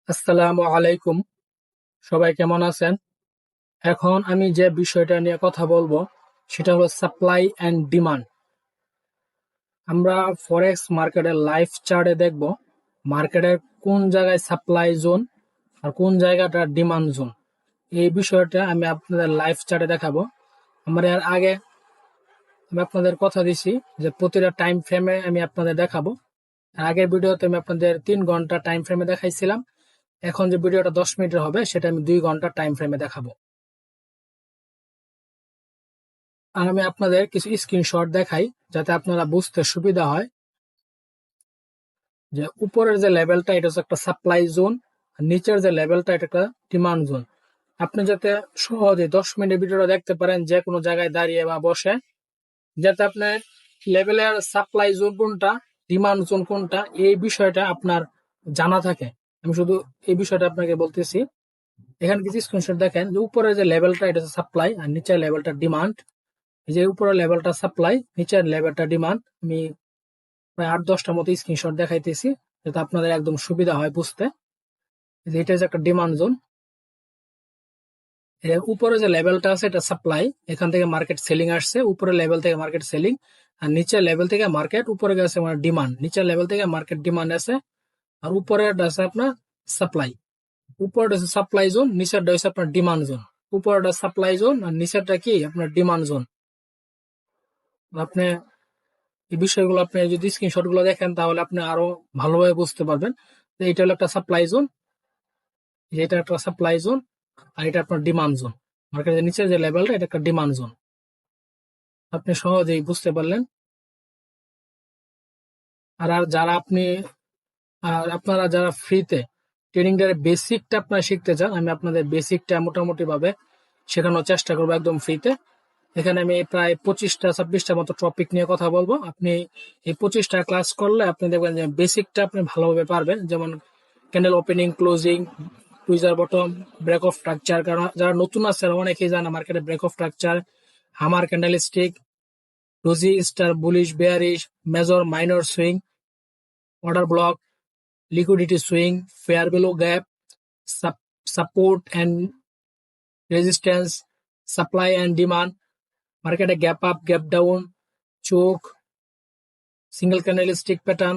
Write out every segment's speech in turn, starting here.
আসসালামু আলাইকুম। সবাই কেমন আছেন? এখন আমি যে বিষয়টা নিয়ে কথা বলবো সেটা হলো সাপ্লাই অ্যান্ড ডিমান্ড। আমরা ফরেক্স মার্কেটের লাইভ চার্টে দেখব মার্কেটের কোন জায়গায় সাপ্লাই জোন আর কোন জায়গাটা ডিমান্ড জোন। এই বিষয়টা আমি আপনাদের লাইভ চার্টে দেখাবো। আমরা এর আগে আমি আপনাদের কথা দিছি যে প্রতিটা টাইম ফ্রেমে আমি আপনাদের দেখাবো। আগের ভিডিওতে আমি আপনাদের 3 ঘন্টা টাইম ফ্রেমে দেখাইছিলাম। এখন যে ভিডিওটা 10 মিনিটের হবে সেটা আমি 2 ঘন্টা টাইম ফ্রেমে দেখাবো। আর আমি আপনাদের কিছু স্ক্রিনশট দেখাই যাতে আপনারা বুঝতে সুবিধা হয় যে উপরের যে লেভেলটা এটা হচ্ছে একটা সাপ্লাই জোন, আর নিচের যে লেভেলটা এটা একটা ডিমান্ড জোন। আপনি যাতে সহজে 10 মিনিট ভিডিওটা দেখতে পারেন যে কোনো জায়গায় দাঁড়িয়ে বা বসে, যাতে আপনার লেভেলের সাপ্লাই জোন কোনটা, ডিমান্ড জোন কোনটা, এই বিষয়টা আপনার জানা থাকে। আমি শুধু এই বিষয়টা আপনাকে বলতেছি। এখানে কিছু স্ক্রিনশট দেখেন যে উপরের যে লেভেলটা এটা হচ্ছে সাপ্লাই আর নিচের লেভেলটা ডিমান্ড। এই যে উপরের লেভেলটা সাপ্লাই, নিচের লেভেলটা ডিমান্ড। আমি প্রায় 8-10টার মতো স্ক্রিনশট দেখাইতেছি যাতে আপনাদের একদম সুবিধা হয় বুঝতে। এটা হচ্ছে একটা ডিমান্ড জোন। এর উপরে যে লেভেলটা আছে এটা সাপ্লাই, এখান থেকে মার্কেট সেলিং আসছে, উপরের লেভেল থেকে মার্কেট সেলিং। আর নিচের লেভেল থেকে মার্কেট উপরে গেছে মানে ডিমান্ড, নিচের লেভেল থেকে মার্কেট ডিমান্ড আছে। আর উপরে আছে আপনার সাপ্লাই, উপরটা হচ্ছে সাপ্লাই জোন, নিচেরটা হচ্ছে আপনার ডিমান্ড জোন। উপরটা সাপ্লাই জোন আর নিচেরটা কি আপনার ডিমান্ড জোন। আপনি এই বিষয়গুলো আপনি যদি স্ক্রিনশট গুলো দেখেন তাহলে আপনি আরো ভালোভাবে বুঝতে পারবেন। তো এটা হলো একটা সাপ্লাই জোন, এটা একটা সাপ্লাই জোন, আর এটা আপনার ডিমান্ড জোন। মার্কেটের নিচে যে লেভেলটা এটা একটা ডিমান্ড জোন। আপনি সহজেই বুঝতে পারলেন। আর যারা আপনি আর আপনারা যারা ফ্রিতে ট্রেনিংটার বেসিকটা আপনারা শিখতে চান, আমি আপনাদের বেসিকটা মোটামুটি ভাবে শেখানোর চেষ্টা করবো একদম ফ্রিতে। এখানে আমি প্রায় 25-26টা মতো টপিক নিয়ে কথা বলবো। আপনি এই 25টা ক্লাস করলে আপনি দেখবেন যে বেসিকটা আপনি ভালোভাবে পারবেন। যেমন candle opening, closing, tweezer bottom, break of structure. কারণ যারা নতুন আছে অনেকেই জানে মার্কেটে break of structure, hammer candlestick, doji star, bullish, bearish, major, minor swing, order block, liquidity swing, fair value gap, support and resistance, supply and demand, market a gap up, gap down, choke, single candlestick pattern.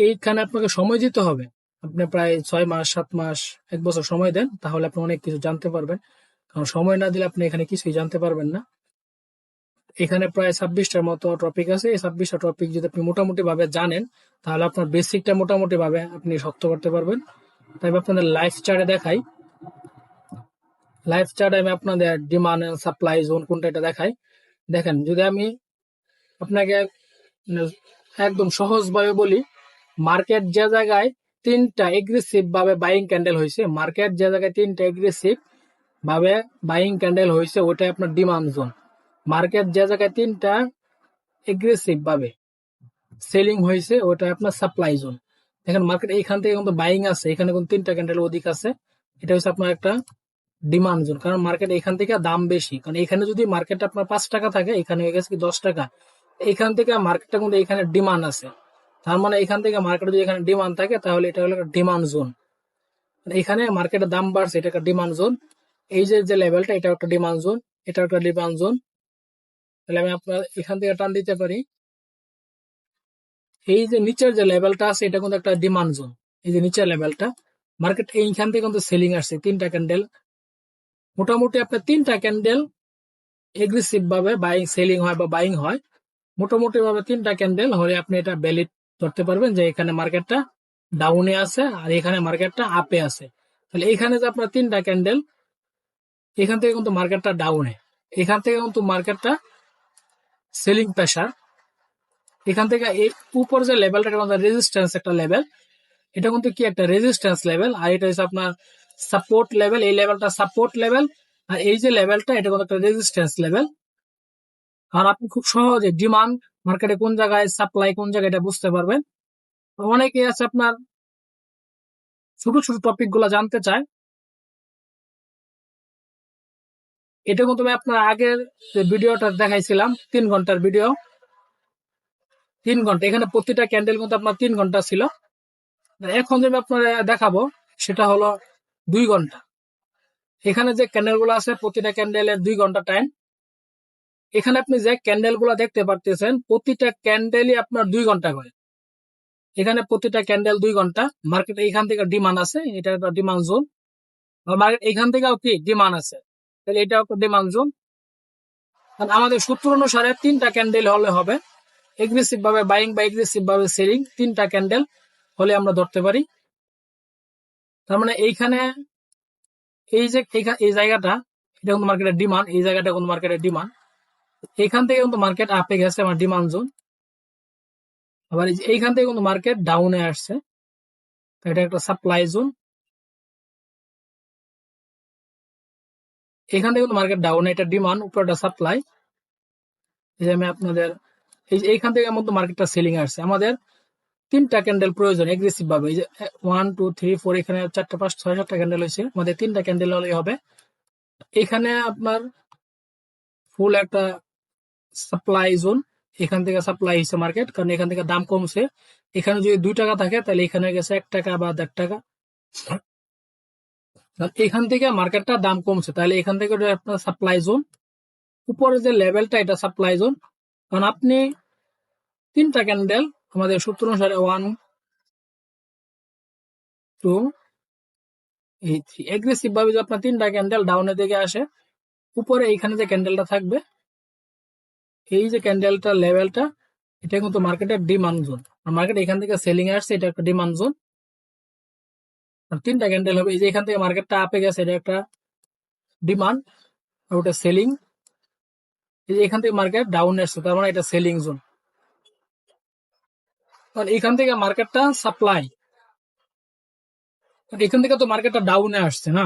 এইখানে আপনাকে সময় দিতে হবে। আপনি প্রায় 6 মাস, 7 মাস, 1 বছর সময় দেন, তাহলে আপনি অনেক কিছু জানতে পারবেন। কারণ সময় না দিলে আপনি এখানে কিছুই জানতে পারবেন না। এখানে প্রায় 26টার মতো টপিক আছে। এই 26টা টপিক যদি আপনি মোটামুটি ভাবে জানেন তাহলে আপনার বেসিকটা মোটামুটি ভাবে আপনি শক্ত করতে পারবেন। তাই আপনাদের লাইভ চার্টে দেখাই। লাইভ চার্টে আমি আপনাদের ডিমান্ড এন্ড সাপ্লাই জোন কোনটা এটা দেখাই। দেখেন, যদি আমি আপনাকে মানে একদম সহজভাবে বলি, মার্কেট যে জায়গায় তিনটা এগ্রেসিভ ভাবে বাইং ক্যান্ডেল হয়েছে, মার্কেট যে জায়গায় তিনটা এগ্রেসিভ ভাবে বাইং ক্যান্ডেল হয়েছে ওটাই আপনার ডিমান্ড জোন। মার্কেট যে জায়গায় তিনটা এগ্রেসিভ ভাবে সেলিং হয়েছে ওটা আপনার সাপ্লাই জোন। দেখেন মার্কেট এইখান থেকে কিন্তু বাইং আছে, এখানে কিন্তু তিনটা ক্যান্ডেল অধিক আছে, এটা হচ্ছে আপনার একটা ডিমান্ড জোন। কারণ মার্কেট এখান থেকে দাম বেশি, কারণ এখানে যদি মার্কেট আপনার 5 টাকা থাকে এখানে হয়ে গেছে কি 10 টাকা। এখান থেকে মার্কেটটা কিন্তু এখানে ডিমান্ড আছে, তার মানে এখান থেকে মার্কেট যদি এখানে ডিমান্ড থাকে তাহলে এটা হলো একটা ডিমান্ড জোন। এখানে মার্কেটের দাম বাড়ছে, এটা একটা ডিমান্ড জোন। এই যে যে লেভেলটা এটা একটা ডিমান্ড জোন, এটা একটা ডিমান্ড জোন। তাহলে আমি আপনার এখান থেকে টান দিতে পারি, এই যে নিচের যে লেভেলটা আছে এটা কিন্তু একটা ডিমান্ড জোন। এই যে নিচের লেভেলটা মার্কেট এইখান থেকে কিন্তু সেলিং আসছে, তিনটা ক্যান্ডেল। মোটামুটি আপনার তিনটা ক্যান্ডেল এগ্রেসিভ ভাবে বাইং সেলিং হয় বা বাইং হয়, মোটামুটি ভাবে তিনটা ক্যান্ডেল হলে আপনি এটা ভ্যালিড ধরতে পারবেন যে এখানে মার্কেটটা ডাউনে আছে আর এখানে মার্কেটটা আপে আছে। তাহলে এখানে যে আপনার তিনটা ক্যান্ডেল, এখান থেকে কিন্তু মার্কেটটা ডাউনে, এখান থেকে কিন্তু মার্কেটটা সেলিং প্রেসার, এখান থেকে এই উপর যে লেভেলটা রেজিস্ট্যান্স একটা লেভেল, এটা কিন্তু কি একটা রেজিস্ট্যান্স লেভেল, আর এটা হচ্ছে আপনার সাপোর্ট লেভেল। এই লেভেলটা সাপোর্ট লেভেল, আর এই যে লেভেলটা এটা কিন্তু একটা রেজিস্ট্যান্স লেভেল। আর আপনি খুব সহজে ডিমান্ড মার্কেটে কোন জায়গায়, সাপ্লাই কোন জায়গায় এটা বুঝতে পারবেন। অনেকে আছে আপনার ছোট ছোট টপিক গুলা জানতে চায়, এটা কিন্তু আমি আপনার আগের যে ভিডিওটা দেখাইছিলাম 3 ঘন্টার ভিডিও, 3 ঘন্টা, এখানে প্রতিটা ক্যান্ডেল কিন্তু আপনার 3 ঘন্টা ছিল। এখন যে আমি আপনার দেখাবো সেটা হলো 2 ঘন্টা। এখানে যে ক্যান্ডেল গুলো আছে প্রতিটা ক্যান্ডেলের 2 ঘন্টা টাইম। এখানে আপনি যে ক্যান্ডেল গুলো দেখতে পারতেছেন প্রতিটা ক্যান্ডেলই আপনার 2 ঘন্টা করে। এখানে প্রতিটা ক্যান্ডেল 2 ঘন্টা। মার্কেট এখান থেকে ডিমান্ড আছে, এটা একটা ডিমান্ড জোন। মার্কেট এখান থেকেও কি ডিমান্ড আছে, তাহলে এটাও একটা ডিমান্ড জোন। আমাদের সূত্র অনুসারে 3টা ক্যান্ডেল হলে হবে, এগ্রেসিভ ভাবে বাইং বা এগ্রেসিভ ভাবে সেলিং 3টা ক্যান্ডেল হলে আমরা ধরতে পারি। তার মানে এইখানে এই যে এই জায়গাটা এটা কিন্তু মার্কেটের ডিমান্ড, এই জায়গাটা কিন্তু মার্কেটের ডিমান্ড। এখান থেকে কিন্তু মার্কেট আপে গেছে আমার ডিমান্ড জোন। আবার এইখান থেকে কিন্তু মার্কেট ডাউনে আসছে, এটা একটা সাপ্লাই জোন। এখান থেকে কিন্তু মার্কেট ডাউনে, এটা ডিমান্ড, উপরে সাপ্লাই। এই যে আমি আপনাদের এইখান থেকে কিন্তু মার্কেটটা সেলিং আসছে। আমাদের 3টা ক্যান্ডেল প্রয়োজন এগ্রেসিভ ভাবে। এই যে 1 2 3 4 এখানে 4টা 5 6 7টা ক্যান্ডেল হয়েছে, আমাদের 3টা ক্যান্ডেল হলেই হবে। এখানে আপনার ফুল একটা সাপ্লাই জোন, এখান থেকে সাপ্লাই হয়েছে মার্কেট, কারণ এখান থেকে দাম কমছে। এখানে যদি 2 টাকা থাকে তাহলে এখানে গেছে 1 টাকা বা 1.5 টাকা। এখান থেকে মার্কেটটা দাম কমছে, তাহলে এখান থেকে আপনার সাপ্লাই জোন। উপরে যে লেভেলটা এটা সাপ্লাই জোন, কারণ আপনি 3টা ক্যান্ডেল আমাদের সূত্র অনুসারে 1 2 3 এগ্রেসিভ ভাবে যদি আপনার 3টা ক্যান্ডেল ডাউনের দিকে আসে, উপরে এইখানে যে ক্যান্ডেলটা থাকবে, এই যে ক্যান্ডেলটা লেভেলটা, এটা কিন্তু মার্কেটের ডিমান্ড জোন। মার্কেট এখান থেকে সেলিং এ আসছে, এটা একটা ডিমান্ড জোন। 3টা ক্যান্ডেল হবে, এই যে এখান থেকে মার্কেটটা আপে গেছে, এটা একটা ডিমান্ড আর ওটা সেলিং। এই যে এখান থেকে মার্কেট ডাউন আসছে, তার মানে এটা সেলিং জোন। কারণ এখান থেকে মার্কেটটা সাপ্লাই, এখান থেকে তো মার্কেটটা ডাউনে আসছে না।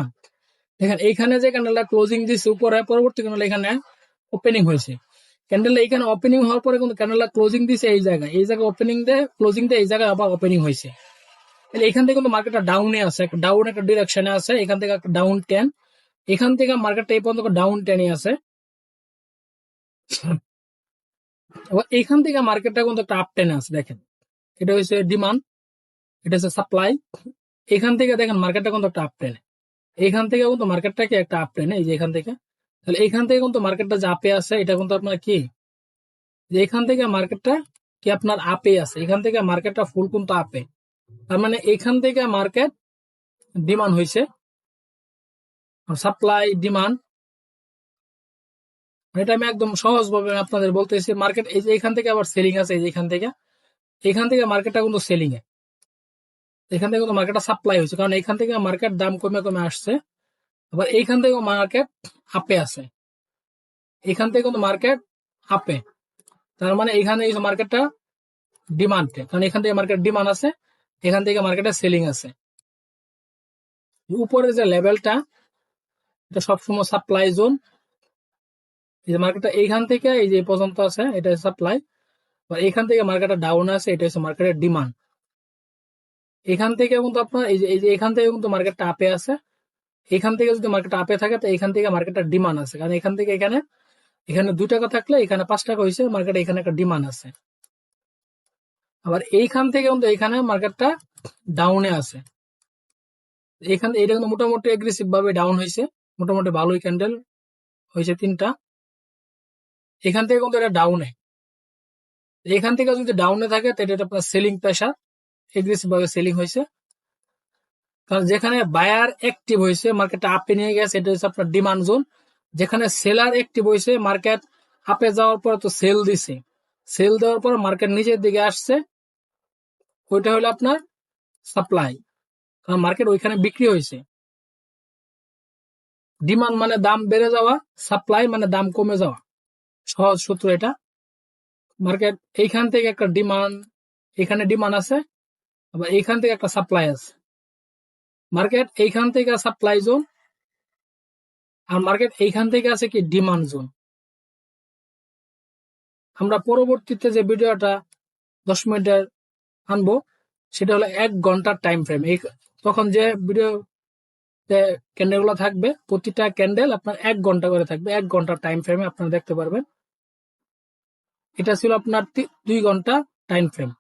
দেখেন এইখানে যে ক্যান্ডেলটা ক্লোজিং দিচ্ছে উপরে, পরবর্তী ক্যান্ডেল এখানে ওপেনিং হয়েছে। ক্যান্ডেলটা এখানে ওপেনিং হওয়ার পরে কিন্তু ক্যান্ডেলটা ক্লোজিং দিছে এই জায়গায়, এই জায়গায় ওপেনিং দিয়ে ক্লোজিং দিয়ে এই জায়গায় আবার ওপেনিং হয়েছে। তাহলে এখান থেকে কিন্তু মার্কেটটা ডাউনে আছে, ডাউন একটা ডিরেকশনে আছে। এখান থেকে একটা ডাউন 10, এখান থেকে মার্কেটটা এই পর্যন্ত ডাউন 10 আছে। এবার এখান থেকে মার্কেটটা কিন্তু একটা আপ 10 আছে। দেখেন এটা হচ্ছে ডিমান্ড, এটা হচ্ছে সাপ্লাই। এখান থেকে দেখেন মার্কেটটা কিন্তু একটা আপ 10, এখান থেকে কিন্তু মার্কেটটাকে একটা আপ 10, এই যে এখান থেকে। তাহলে এখান থেকে কিন্তু মার্কেটটা যে আপে আছে, এটা কিন্তু আপনার কি, যে এখান থেকে মার্কেটটা কি আপনার আপে আছে, এখান থেকে মার্কেটটা ফুল কিন্তু আপে। তার মানে এখান থেকে মার্কেট ডিমান্ড হয়েছে, সাপ্লাই ডিমান্ড। এটা আমি একদম সহজ ভাবে আপনাদের বলতেছি। মার্কেট এই যে এখান থেকে আবার সেলিং আছে, এই যে এখান থেকে মার্কেটটা কিন্তু সেলিং এ, এখান থেকে কিন্তু মার্কেটটা সাপ্লাই হয়েছে, কারণ এখান থেকে মার্কেট দাম কমে কমে আসছে। আবার এইখান থেকে মার্কেট আপে আছে, এখান থেকে কিন্তু মার্কেট আপে। তার মানে এখানে এই মার্কেটটা ডিমান্ডে, কারণ এখান থেকে মার্কেট ডিমান্ড আছে, এখান থেকে মার্কেটে সেলিং আছে। উপরে যে লেভেলটা এটা সবসময় সাপ্লাই জোন। এই যে মার্কেটটা এইখান থেকে এই যে পর্যন্ত আছে, এটা সাপ্লাই। এখান থেকে মার্কেটটা ডাউন আছে, এটা হচ্ছে মার্কেটের ডিমান্ড। এখান থেকে কিন্তু আপনার এই যে এখান থেকে কিন্তু মার্কেটটা আপে আছে। এখান থেকে যদি মার্কেটটা আপে থাকে তো এখান থেকে মার্কেটটা ডিমান্ড আছে, কারণ এখান থেকে এখানে 2 টাকা থাকলে এখানে 5 টাকা হয়েছে, মার্কেট এখানে একটা ডিমান্ড আছে। আবার এইখান থেকে কিন্তু এখানে মার্কেটটা ডাউনে আছে। এখান এটা কিন্তু মোটামুটি এগ্রেসিভ ভাবে ডাউন হয়েছে, মোটামুটি ভালোই ক্যান্ডেল হয়েছে 3টা। এখান থেকে কিন্তু এটা ডাউনে, এখান থেকে যদি ডাউনে থাকে তাহলে এটা আপনার সেলিং প্রেসার, এগ্রেসিভ ভাবে সেলিং হয়েছে। কারণ যেখানে বায়ার অ্যাক্টিভ হয়েছে, মার্কেটটা আপে নিয়ে গেছে, এটা হচ্ছে আপনার ডিমান্ড জোন। যেখানে সেলার অ্যাক্টিভ হয়েছে, মার্কেট আপে যাওয়ার পর তো সেল দিছে, সেল দেওয়ার পর মার্কেট নিচের দিকে আসছে, ওইটা হলো আপনার সাপ্লাই, কারণ মার্কেট ওইখানে বিক্রি হয়েছে। ডিমান্ড মানে দাম বেড়ে যাওয়া, সাপ্লাই মানে দাম কমে যাওয়া, সহজ সূত্র এটা। মার্কেট এইখান থেকে একটা ডিমান্ড, এখানে ডিমান্ড আছে, আবার এইখান থেকে একটা সাপ্লাই আছে। মার্কেট এইখান থেকে সাপ্লাই জোন, আর মার্কেট এইখান থেকে আছে কি ডিমান্ড জোন। আমরা পরবর্তীতে যে ভিডিওটা 10 মিনিটের আনবো, সেটা হলো 1 ঘন্টার টাইম ফ্রেম। তখন যে ভিডিও ক্যান্ডেল গুলো থাকবে, প্রতিটা ক্যান্ডেল আপনার 1 ঘন্টা করে থাকবে, 1 ঘন্টার টাইম ফ্রেমে আপনারা দেখতে পারবেন। এটা ছিল আপনার 2 ঘন্টা টাইম ফ্রেম।